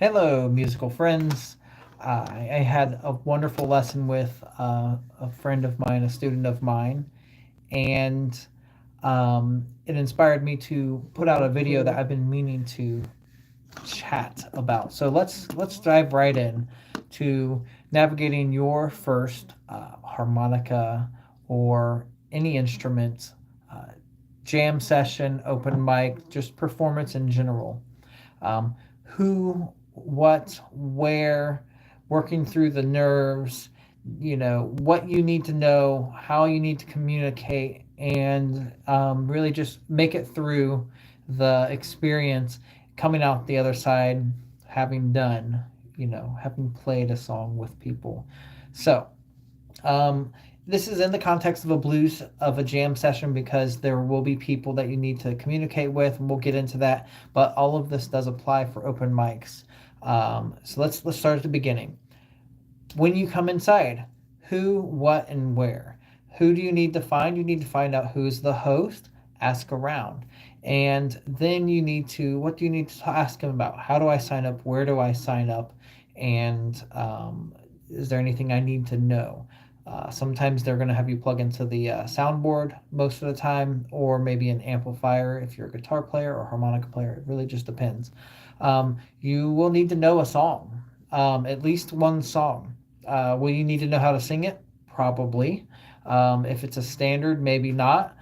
Hello, musical friends. I had a wonderful lesson with a friend of mine, a student of mine, and it inspired me to put out a video that I've been meaning to chat about. So let's dive right in to navigating your first harmonica or any instrument uh, jam session, open mic, just performance in general. Who, what, where, working through the nerves, what you need to know, how you need to communicate, and really just make it through the experience, coming out the other side, having done, having played a song with people. So, um, this is in the context of a jam session because there will be people that you need to communicate with, and we'll get into that. But all of this does apply for open mics. So let's start at the beginning. When you come inside, who, what, and where? Who do you need to find? You need to find out who's the host. Ask around, and then what do you need to ask them about? How do I sign up? Where do I sign up? And is there anything I need to know? Sometimes they're going to have you plug into the soundboard most of the time, or maybe an amplifier if you're a guitar player or harmonica player. It really just depends. You will need to know a song, at least one song. Will you need to know how to sing it? Probably. If it's a standard, maybe not.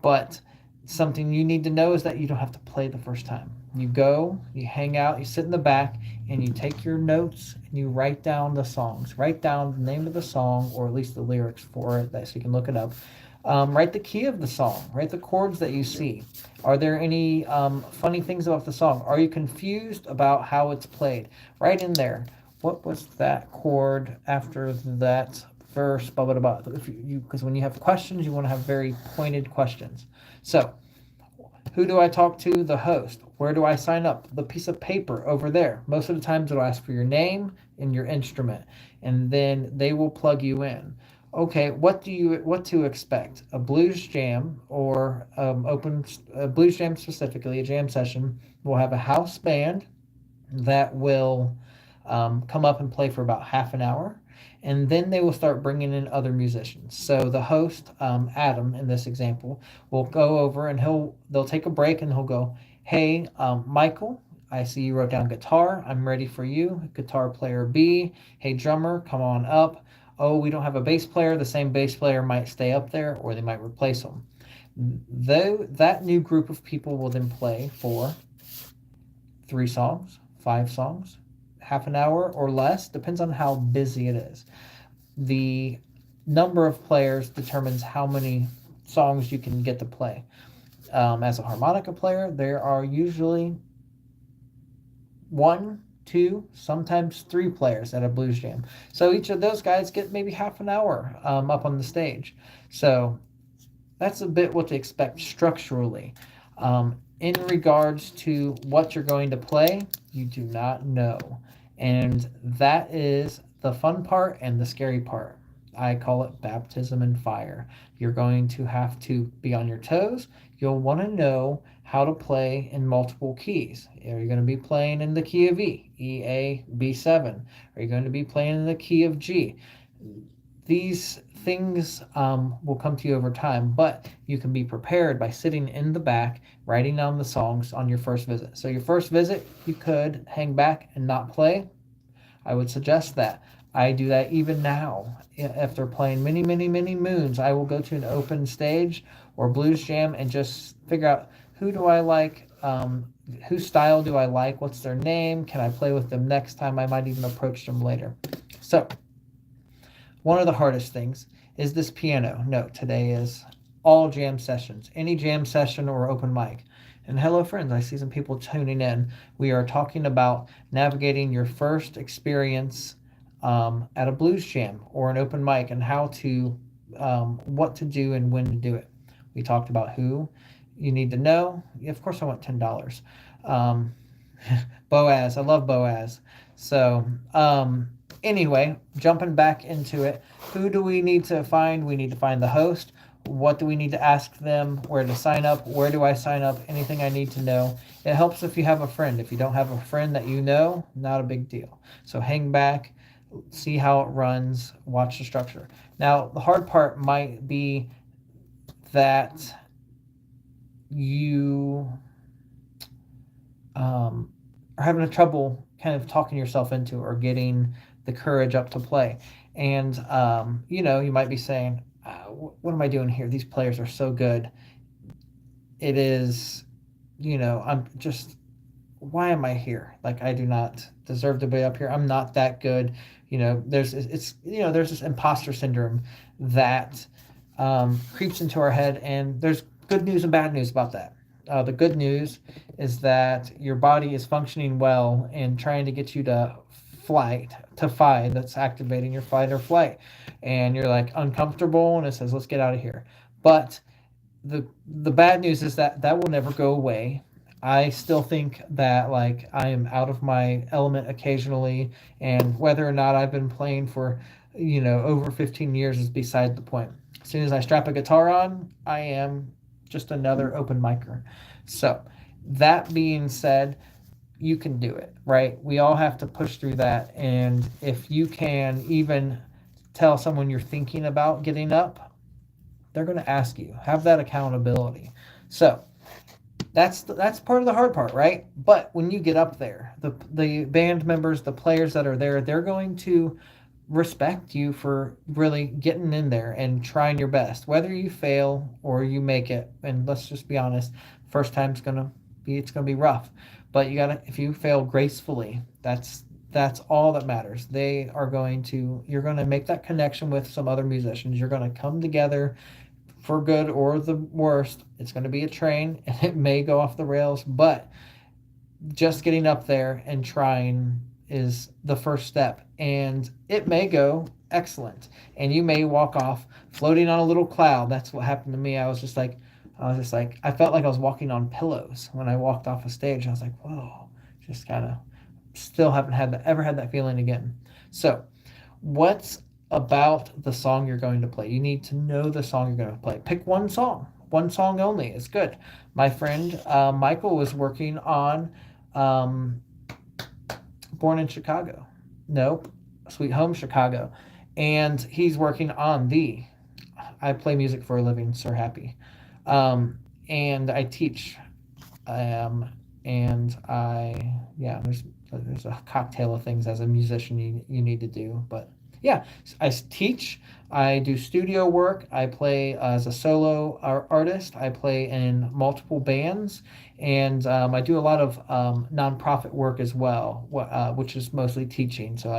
But something you need to know is that you don't have to play the first time. You go, you hang out, you sit in the back, and you take your notes and you write down the songs. Write down the name of the song, or at least the lyrics for it, so you can look it up. Write the key of the song. Write the chords that you see. Are there any funny things about the song? Are you confused about how it's played? Write in there. What was that chord after that verse? Blah blah blah. Because when you have questions, you want to have very pointed questions. So, who do I talk to? The host. Where do I sign up? The piece of paper over there. Most of the times it'll ask for your name and your instrument, and then they will plug you in. Okay, what to expect? A blues jam or open a blues jam, specifically a jam session, will have a house band that will come up and play for about half an hour, and then they will start bringing in other musicians. So the host, Adam, in this example, will go over and they'll take a break and he'll go, "Hey, Michael, I see you wrote down guitar. I'm ready for you. Guitar player B. Hey, drummer, come on up. Oh, we don't have a bass player. The same bass player might stay up there, or they might replace them." Though that new group of people will then play for 3 songs, 5 songs, half an hour or less, depends on how busy it is. The number of players determines how many songs you can get to play. As a harmonica player, there are usually 1, 2, sometimes 3 players at a blues jam. So each of those guys get maybe half an hour up on the stage. So that's a bit what to expect structurally. In regards to what you're going to play, you do not know. And that is the fun part and the scary part. I call it baptism in fire. You're going to have to be on your toes. You'll want to know how to play in multiple keys. Are you going to be playing in the key of E, A, B7? Are you going to be playing in the key of G? These things will come to you over time, but you can be prepared by sitting in the back, writing down the songs on your first visit. So your first visit, you could hang back and not play. I would suggest that. I do that even now. If they're playing many, many, many moons, I will go to an open stage or blues jam and just figure out who do I like, whose style do I like, what's their name, can I play with them next time, I might even approach them later. So, one of the hardest things is this piano. No, today is all jam sessions, any jam session or open mic. And hello, friends, I see some people tuning in. We are talking about navigating your first experience at a blues jam or an open mic, and what to do and when to do it. We talked about who you need to know. Of course, I want $10. Um, Boaz, I love Boaz. So, anyway, jumping back into it, who do we need to find? We need to find the host. What do we need to ask them? Where to sign up? Where do I sign up? Anything I need to know. It helps if you have a friend. If you don't have a friend that you know, not a big deal. So hang back, see how it runs, watch the structure. Now, the hard part might be that you are having a trouble kind of talking yourself into or getting the courage up to play. And, you might be saying, what am I doing here? These players are so good. It is, I'm just, why am I here? Like, I do not deserve to be up here. I'm not that good. There's this imposter syndrome that creeps into our head, and there's good news and bad news about that. The good news is that your body is functioning well and trying to get you to fight. That's activating your fight or flight. And you're like uncomfortable, and it says, let's get out of here. But the bad news is that will never go away. I still think that like I am out of my element occasionally, and whether or not I've been playing for over 15 years is beside the point. As soon as I strap a guitar on, I am just another open micer. So that being said, you can do it, right? We all have to push through that, and if you can even tell someone you're thinking about getting up, they're going to ask you. Have that accountability. So that's part of the hard part, right? But when you get up there, the band members, the players that are there, they're going to respect you for really getting in there and trying your best, whether you fail or you make it. And let's just be honest, first time's it's gonna be rough, but if you fail gracefully, that's all that matters. You're going to make that connection with some other musicians. You're going to come together for good or the worst. It's going to be a train, and it may go off the rails, but just getting up there and trying is the first step, and it may go excellent, and you may walk off floating on a little cloud. That's what happened to me. I was just like, I felt like I was walking on pillows when I walked off a stage. I was like, whoa, just kind of still haven't ever had that feeling again. So what's about the song you're going to play? You need to know the song you're going to play. Pick one song only is good. My friend Michael was working on Born in Chicago. Nope. Sweet Home Chicago. And he's working on I play music for a living, Sir Happy. And I teach. There's a cocktail of things as a musician you need to do. But yeah, I teach. I do studio work. I play as a solo artist. I play in multiple bands, and I do a lot of nonprofit work as well, which is mostly teaching. So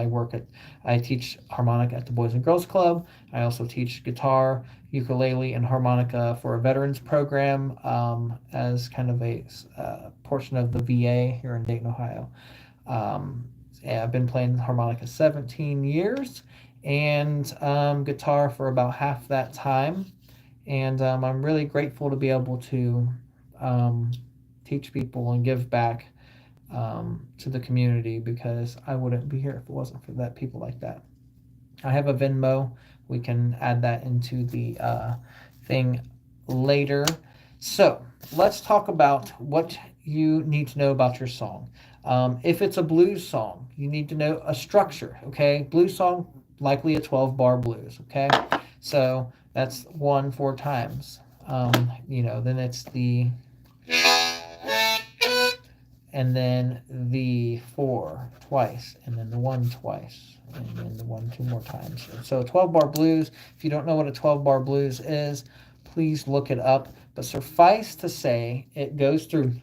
I teach harmonica at the Boys and Girls Club. I also teach guitar, ukulele, and harmonica for a veterans program as kind of a portion of the VA here in Dayton, Ohio. I've been playing harmonica 17 years and guitar for about half that time. And I'm really grateful to be able to teach people and give back to the community, because I wouldn't be here if it wasn't for people like that. I have a Venmo. We can add that into the thing later. So let's talk about what you need to know about your song. If it's a blues song, you need to know a structure, okay? Blues song, likely a 12-bar blues, okay? So that's 1 4 times. Then it's and then the 4 twice, and then the 1 twice, and then the 1 2 more times. So 12-bar blues, if you don't know what a 12-bar blues is, please look it up. But suffice to say, it goes through...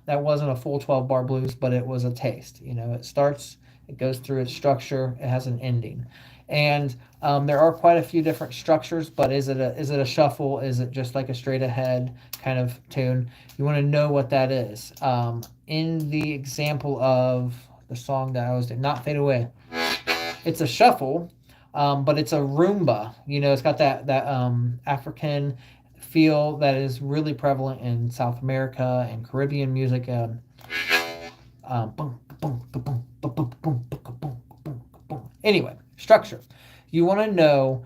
That wasn't a full 12-bar blues, but it was a taste. It goes through its structure, it has an ending. And there are quite a few different structures, but is it a shuffle? Is it just like a straight ahead kind of tune? You want to know what that is. In the example of the song that I was doing, Not Fade Away, it's a shuffle, but it's a rumba. It's got that African feel that is really prevalent in South America and Caribbean music. Anyway, structure. You want to know,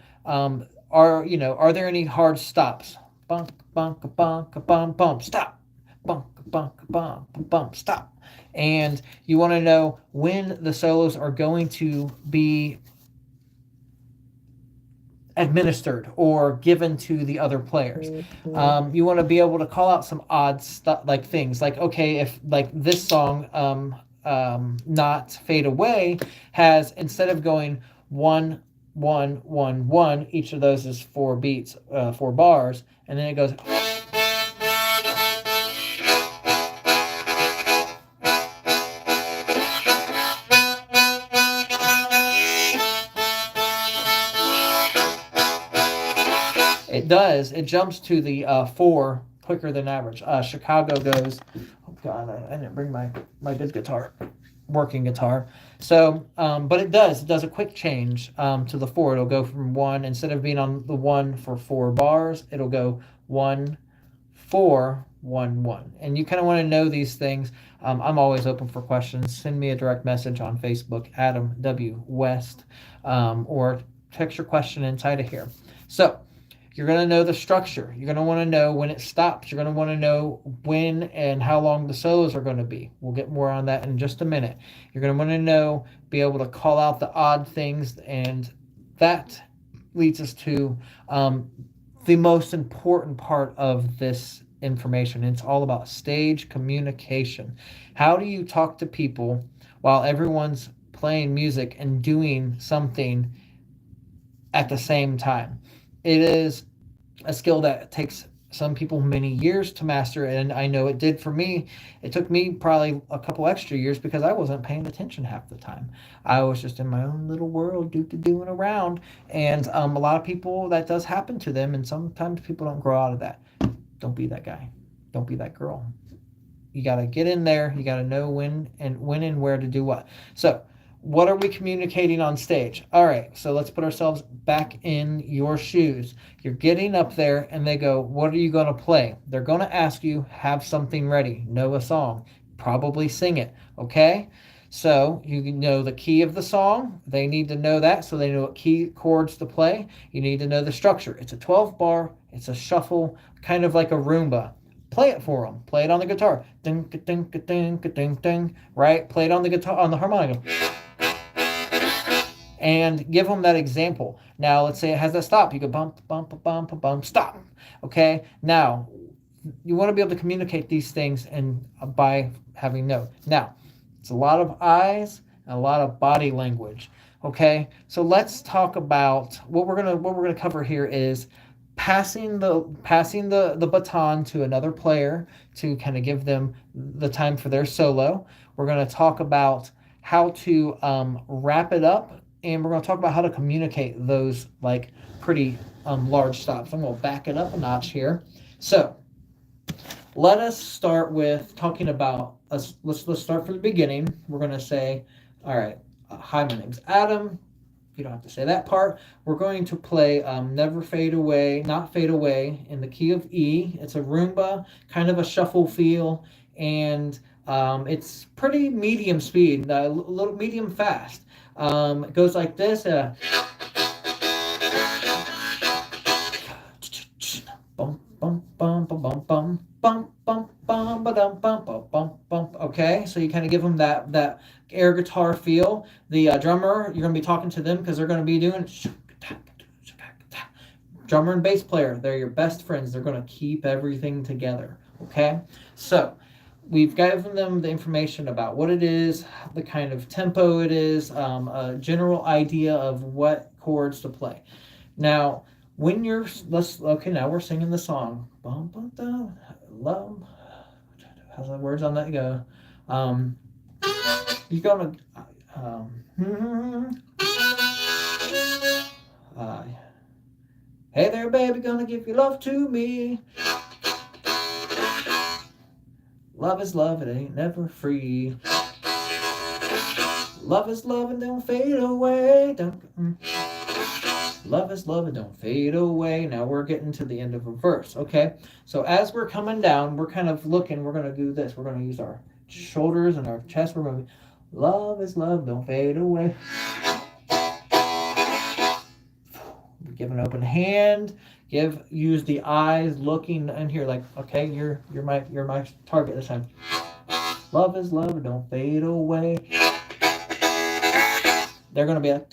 are there any hard stops? Bunk, bunk, bunk, bump, bump, stop. Bunk, bunk, bump, bump, stop. And you want to know when the solos are going to be administered or given to the other players. You want to be able to call out some odd stuff, like things like, okay, if like this song, not Fade Away, has, instead of going 1 1 1 1, each of those is 4 beats, 4 bars, and then it goes. It does. It jumps to the 4 quicker than average. Chicago goes. Oh God, I didn't bring my good guitar, working guitar. So, but it does. It does a quick change to the 4. It'll go from 1, instead of being on the 1 for 4 bars. It'll go 1 4 1 1. And you kind of want to know these things. I'm always open for questions. Send me a direct message on Facebook, Adam W. West, or text your question inside of here. So. You're going to know the structure. You're going to want to know when it stops. You're going to want to know when and how long the solos are going to be. We'll get more on that in just a minute. You're going to want to know, be able to call out the odd things, and that leads us to the most important part of this information. It's all about stage communication. How do you talk to people while everyone's playing music and doing something at the same time? It is a skill that takes some people many years to master, and I know it did for me. It took me probably a couple extra years because I wasn't paying attention half the time. I was just in my own little world, doing around, and a lot of people, that does happen to them, and sometimes people don't grow out of that. Don't be that guy. Don't be that girl. You got to get in there. You got to know when and where to do what. So, what are we communicating on stage? All right, so let's put ourselves back in your shoes. You're getting up there and they go, what are you going to play? They're going to ask you, have something ready, know a song, probably sing it, okay? So you know the key of the song. They need to know that so they know what key chords to play. You need to know the structure. It's a 12-bar, it's a shuffle, kind of like a Roomba. Play it for them. Play it on the guitar. Ding, ding, ding, ding, ding, right? Play it on the guitar, on the harmonica. And give them that example. Now, let's say it has a stop. You go bump, bump, bump, bump, stop. Okay? Now, you want to be able to communicate these things and by having note. Now, it's a lot of eyes and a lot of body language. Okay? So let's talk about what we're gonna cover here is passing the baton to another player to kind of give them the time for their solo. We're going to talk about how to wrap it up, and we're going to talk about how to communicate those like pretty large stops. I'm going to back it up a notch here. So let us start with talking about let's start from the beginning. We're going to say, all right, hi, my name's Adam. You don't have to say that part. We're going to play Never Fade Away, Not Fade Away in the key of E. It's a Roomba, kind of a shuffle feel, and it's pretty medium speed, a little medium fast. It goes like this. Bum, bum, bum, bum, bum, bum, bum, bum, bum, ba-dum, bum, bum, bum, bum. Okay, so you kind of give them that air guitar feel. The drummer, you're going to be talking to them because they're going to be doing drummer and bass player. They're your best friends. They're going to keep everything together. Okay, so we've given them the information about what it is, the kind of tempo it is, a general idea of what chords to play. Now, when you're, now we're singing the song. Bum, bum, da, love. How's the words on that go? You're gonna, hey there, baby, gonna give your love to me. Love is love, it ain't never free. Love is love and don't fade away. Love is love, it don't fade away. Now we're getting to the end of a verse, okay? So as we're coming down, we're kind of looking, we're going to do this. We're going to use our shoulders and our chest. We're going to be, love is love, don't fade away. Give an open hand. Use the eyes looking in here like, okay, you're my target this time. Love is love, don't fade away. They're going to be like,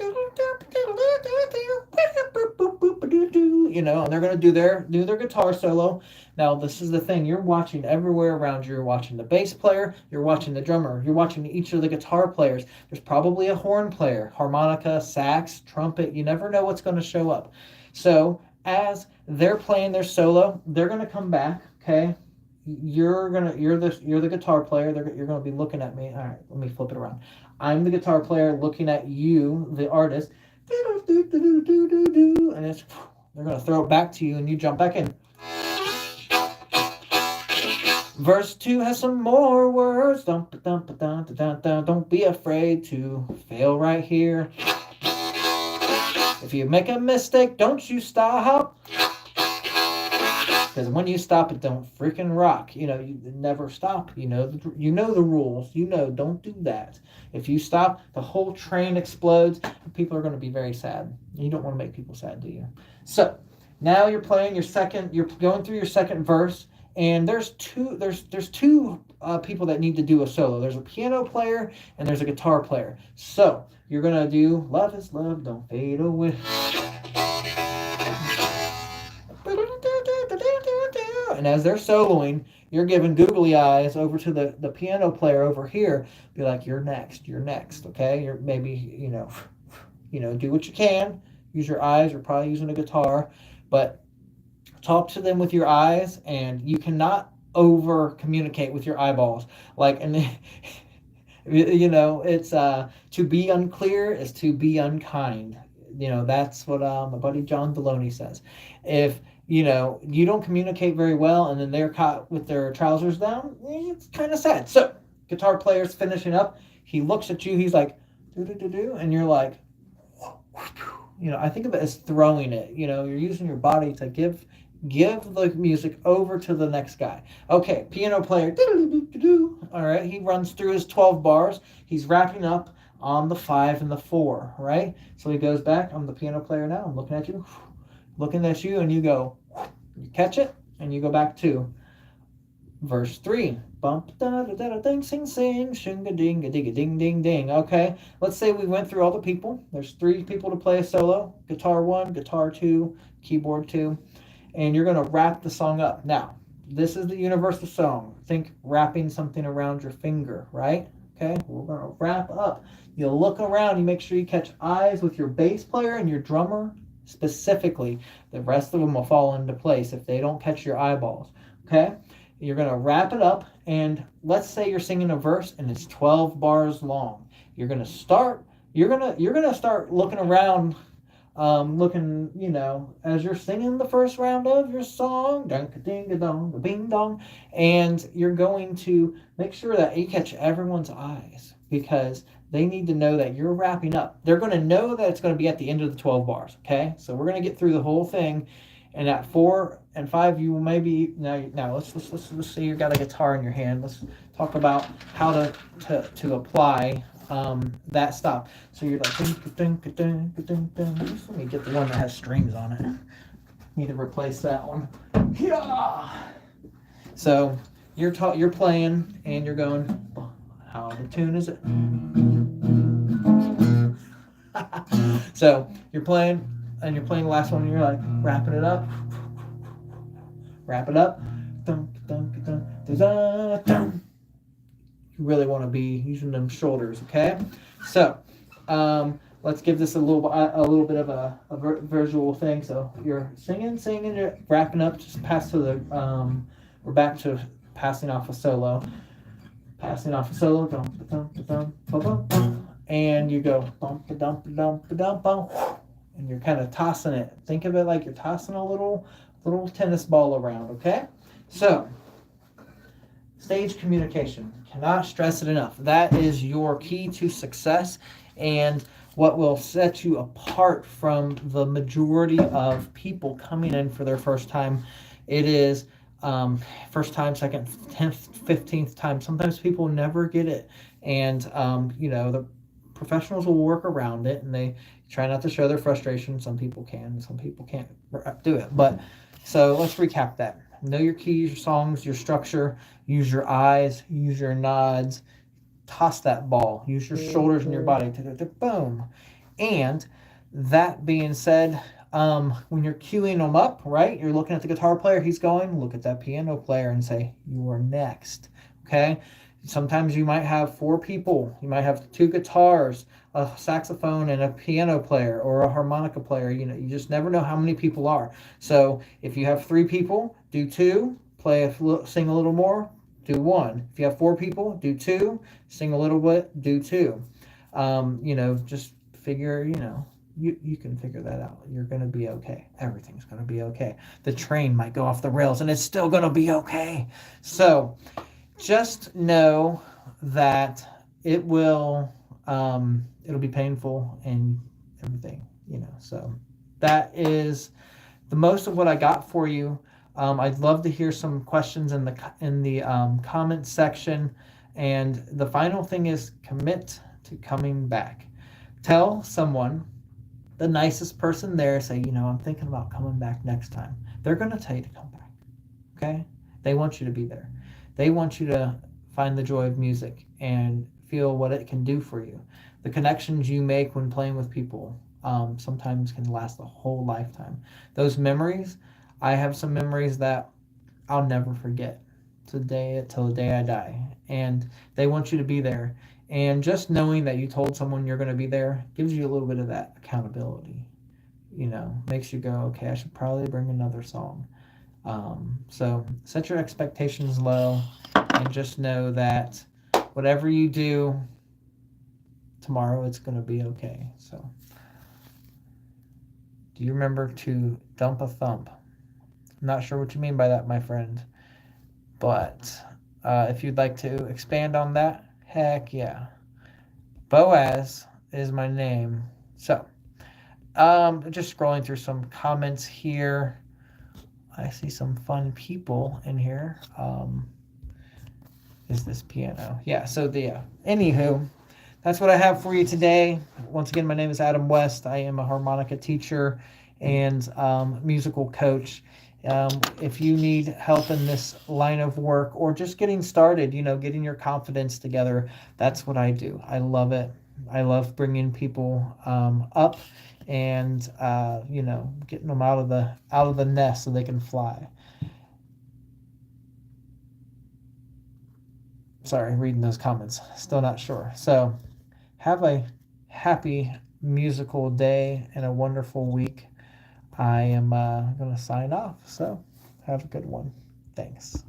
you know, and they're going to do their guitar solo. Now, this is the thing. You're watching everywhere around you. You're watching the bass player. You're watching the drummer. You're watching each of the guitar players. There's probably a horn player, harmonica, sax, trumpet. You never know what's going to show up. So as they're playing their solo, they're going to come back, okay? You're the guitar player. You're going to be looking at me. All right, let me flip it around. I'm the guitar player looking at you, the artist. And they're going to throw it back to you and you jump back in. Verse 2 has some more words. Don't be afraid to fail right here. If you make a mistake, don't you stop. Because when you stop, it don't freaking rock. You know, you never stop. You know the rules. You know, don't do that. If you stop, the whole train explodes. And people are going to be very sad. You don't want to make people sad, do you? So now you're playing your second. You're going through your second verse, and there's two people that need to do a solo. There's a piano player and there's a guitar player. So you're gonna do "Love is love, don't fade away." And as they're soloing, you're giving googly eyes over to the piano player over here. Be like, you're next, okay? You're maybe, you know, do what you can. Use your eyes. You're probably using a guitar, but talk to them with your eyes, and you cannot over communicate with your eyeballs. Like, and you know, it's to be unclear is to be unkind. You know, that's what my buddy John Deloney says. If you know, you don't communicate very well, and then they're caught with their trousers down, it's kind of sad. So, guitar player's finishing up. He looks at you. He's like, do, and you're like, you know, I think of it as throwing it. You know, you're using your body to give the music over to the next guy. Okay, piano player, all right, he runs through his 12 bars. He's wrapping up on the 5 and the 4, right? So he goes back. I'm the piano player now. I'm looking at you. And you go, you catch it, and you go back to verse 3. Bump da da da ding sing sing shinga ding a ding a ding ding ding. Okay, let's say we went through all the people. There's 3 people to play a solo: guitar 1, guitar 2, keyboard 2, and you're gonna wrap the song up. Now, this is the universal song. Think wrapping something around your finger, right? Okay, we're gonna wrap up. You look around. You make sure you catch eyes with your bass player and your drummer. Specifically, the rest of them will fall into place if they don't catch your eyeballs. Okay, you're gonna wrap it up, and let's say you're singing a verse and it's 12 bars long. You're gonna start looking around, looking, you know, as you're singing the first round of your song, ding-a-ding-a-dong, bing-dong, and you're going to make sure that you catch everyone's eyes, because they need to know that you're wrapping up. They're going to know that it's going to be at the end of the 12 bars, okay? So we're going to get through the whole thing, and at 4 and 5, you will maybe now let's see. You got a guitar in your hand. Let's talk about how to apply that stop. So you're like, ding, ding, ding, ding, ding. Let me get the one that has strings on it. Need to replace that one. Yeah. So you're playing and you're going. How the tune is it? So you're playing the last one, and you're like wrapping it up. Wrap it up. You really want to be using them shoulders, okay? So let's give this a little bit of a visual thing. So you're singing, you're wrapping up. Just pass to the we're back to passing off a solo. And you go bump a dump a dump a dump bump, and you're kind of tossing it. Think of it like you're tossing a little tennis ball around, okay? So, stage communication. Cannot stress it enough. That is your key to success. And what will set you apart from the majority of people coming in for their first time. It is first time, second, 10th, 15th time. Sometimes people never get it. And, the professionals will work around it and they try not to show their frustration. Some people can, some people can't do it. But so let's recap that. Know your keys, your songs, your structure, use your eyes, use your nods, toss that ball, use your shoulders and your body to boom. And that being said, when you're queuing them up, right, you're looking at the guitar player, he's going, look at that piano player and say, you are next. Okay. Sometimes you might have 4 people, you might have 2 guitars, a saxophone, and a piano player or a harmonica player. You just never know how many people are. So if you have 3 people, do 2, sing a little more, do 1. If you have 4 people, do 2, sing a little bit, do 2. Just figure, you can figure that out. You're going to be okay. Everything's going to be okay. The train might go off the rails and it's still going to be okay. So just know that it'll be painful and everything, so that is the most of what I got for you. I'd love to hear some questions in the comment section. And the final thing is commit to coming back. Tell someone, the nicest person there, say, I'm thinking about coming back next time. They're going to tell you to come back. Okay? They want you to be there. They want you to find the joy of music and feel what it can do for you. The connections you make when playing with people sometimes can last a whole lifetime. Those memories, I have some memories that I'll never forget till the day I die. And they want you to be there. And just knowing that you told someone you're going to be there gives you a little bit of that accountability. Makes you go, okay, I should probably bring another song. So set your expectations low and just know that whatever you do tomorrow, it's going to be okay. So do you remember to dump a thump? I'm not sure what you mean by that, my friend. But if you'd like to expand on that, heck yeah. Boaz is my name. So just scrolling through some comments here. I see some fun people in here. Is this piano? Yeah, so anywho, that's what I have for you today. Once again, my name is Adam West. I am a harmonica teacher and musical coach. If you need help in this line of work or just getting started, getting your confidence together, that's what I do. I love it. I love bringing people up and getting them out of the nest so they can fly. Sorry, reading those comments. Still not sure. So have a happy musical day and a wonderful week. I am going to sign off. So have a good one. Thanks.